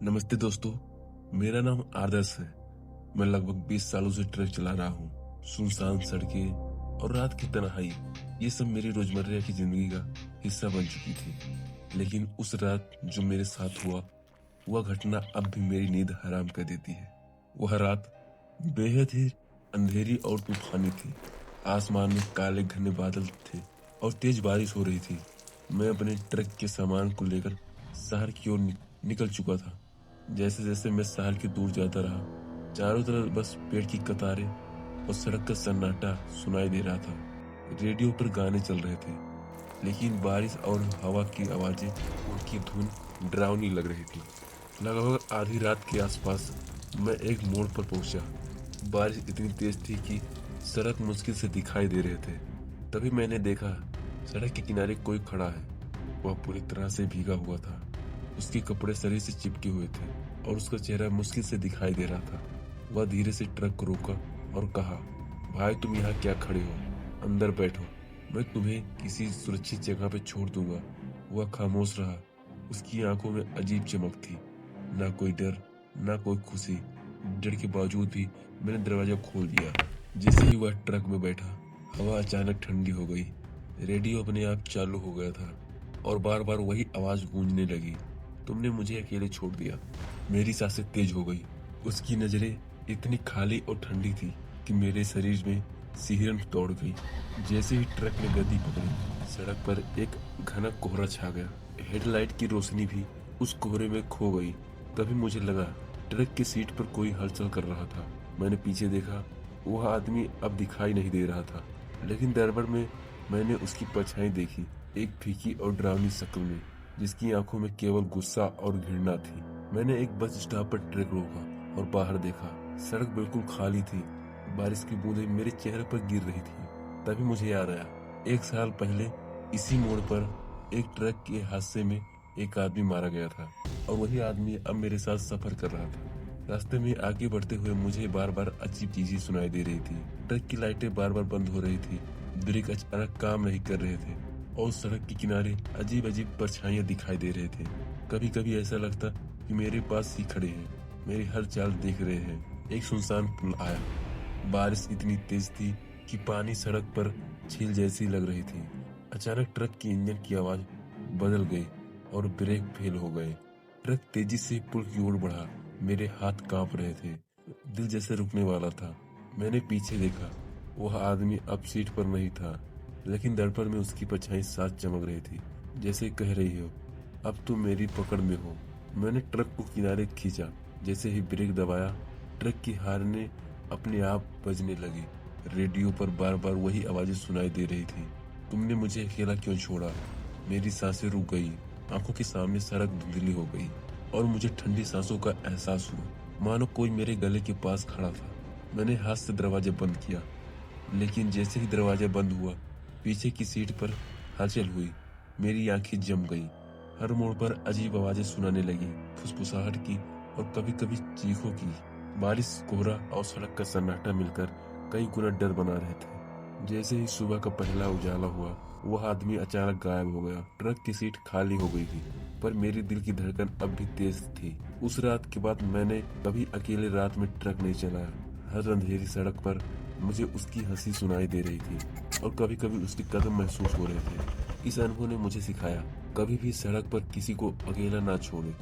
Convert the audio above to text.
नमस्ते दोस्तों, मेरा नाम आदर्श है। मैं लगभग 20 सालों से ट्रक चला रहा हूँ। सुनसान सड़कें और रात की तन्हाई, ये सब मेरी रोजमर्रा की जिंदगी का हिस्सा बन चुकी थी। लेकिन उस रात जो मेरे साथ हुआ, वह घटना अब भी मेरी नींद हराम कर देती है। वह रात बेहद ही अंधेरी और तूफानी थी। आसमान में काले घने बादल थे और तेज बारिश हो रही थी। मैं अपने ट्रक के सामान को लेकर शहर की ओर निकल चुका था। जैसे जैसे मैं शहर की दूर जाता रहा, चारों तरफ बस पेड़ की कतारें और सड़क का सन्नाटा सुनाई दे रहा था। रेडियो पर गाने चल रहे थे, लेकिन बारिश और हवा की आवाजें, उनकी धुन डरावनी लग रही थी। लगभग आधी रात के आसपास मैं एक मोड़ पर पहुंचा। बारिश इतनी तेज थी कि सड़क मुश्किल से दिखाई दे रहे थे। तभी मैंने देखा, सड़क के किनारे कोई खड़ा है। वह पूरी तरह से भीगा हुआ था। उसके कपड़े शरीर से चिपके हुए थे और उसका चेहरा मुश्किल से दिखाई दे रहा था। वह धीरे से ट्रक को रोका और कहा, भाई तुम यहाँ क्या खड़े हो? अंदर बैठो, मैं तुम्हें किसी सुरक्षित जगह पे छोड़ दूंगा। वह खामोश रहा। उसकी आंखों में अजीब चमक थी, ना कोई डर, ना कोई खुशी। डर के बावजूद भी मैंने दरवाजा खोल दिया। जैसे ही वह ट्रक में बैठा, हवा अचानक ठंडी हो गई। रेडियो अपने आप चालू हो गया था और बार बार वही आवाज गूंजने लगी, तुमने मुझे अकेले छोड़ दिया। मेरी सांसें तेज हो गई। उसकी नजरें इतनी खाली और ठंडी थी कि मेरे शरीर में सिहरन दौड़ गई। जैसे ही ट्रक ने गति पकड़ी, सड़क पर एक घना कोहरा छा गया। हेडलाइट की रोशनी भी उस कोहरे में खो गई। तभी मुझे लगा ट्रक की सीट पर कोई हलचल कर रहा था। मैंने पीछे देखा, वह आदमी अब दिखाई नहीं दे रहा था, लेकिन दरबार में मैंने उसकी परछाई देखी, एक फीकी और डरावनी शक्ल में, जिसकी आंखों में केवल गुस्सा और घृणा थी। मैंने एक बस स्टॉप पर ट्रक रोका और बाहर देखा। सड़क बिल्कुल खाली थी। बारिश की बूंदें मेरे चेहरे पर गिर रही थी। तभी मुझे याद आया, 1 साल पहले इसी मोड़ पर एक ट्रक के हादसे में एक आदमी मारा गया था और वही आदमी अब मेरे साथ सफर कर रहा था। रास्ते में आगे बढ़ते हुए मुझे बार बार अजीब चीजें सुनाई दे रही थी। ट्रक की लाइटें बार बार बंद हो रही थी, ब्रेक अचानक काम नहीं कर रहे थे और सड़क के किनारे अजीब अजीब परछाइयां दिखाई दे रहे थे। कभी कभी ऐसा लगता कि मेरे पास ही खड़े हैं, मेरी हर चाल देख रहे हैं। एक सुनसान पुल आया। बारिश इतनी तेज थी कि पानी सड़क पर झील जैसी लग रही थी। अचानक ट्रक की इंजन की आवाज बदल गई और ब्रेक फेल हो गए। ट्रक तेजी से पुल की ओर बढ़ा। मेरे हाथ कांप रहे थे, दिल जैसे रुकने वाला था। मैंने पीछे देखा, वह आदमी अब सीट पर नहीं था, लेकिन दर्पण में उसकी परछाई साथ चमक रही थी, जैसे कह रही हो, अब तुम मेरी पकड़ में हो। मैंने ट्रक को किनारे खींचा। जैसे ही ब्रेक दबाया, ट्रक की हॉर्नें अपने आप बजने लगी। रेडियो पर बार बार वही आवाजें सुनाई दे रही थी, तुमने मुझे अकेला क्यों छोड़ा? मेरी सांसें रुक गई। आंखों के सामने सड़क धुंधली हो गई और मुझे ठंडी सांसों का एहसास हुआ, मानो कोई मेरे गले के पास खड़ा था। मैंने हाथ से दरवाजा बंद किया, लेकिन जैसे ही दरवाजा बंद हुआ, पीछे की सीट पर हलचल हुई। मेरी आंखें जम गईं। हर मोड़ पर अजीब आवाजें सुनाने लगी, फुसफुसाहट की और कभी कभी चीखों की। बारिश, कोहरा और सड़क का सन्नाटा मिलकर कई गुना डर बना रहे थे। जैसे ही सुबह का पहला उजाला हुआ, वह आदमी अचानक गायब हो गया। ट्रक की सीट खाली हो गई थी, पर मेरी दिल की धड़कन अब भी तेज थी। उस रात के बाद मैंने कभी अकेले रात में ट्रक नहीं चलाया। हर अंधेरी सड़क पर मुझे उसकी हंसी सुनाई दे रही थी और कभी कभी उसके कदम महसूस हो रहे थे। इस अनुभव ने मुझे सिखाया, कभी भी सड़क पर किसी को अकेला ना छोड़े।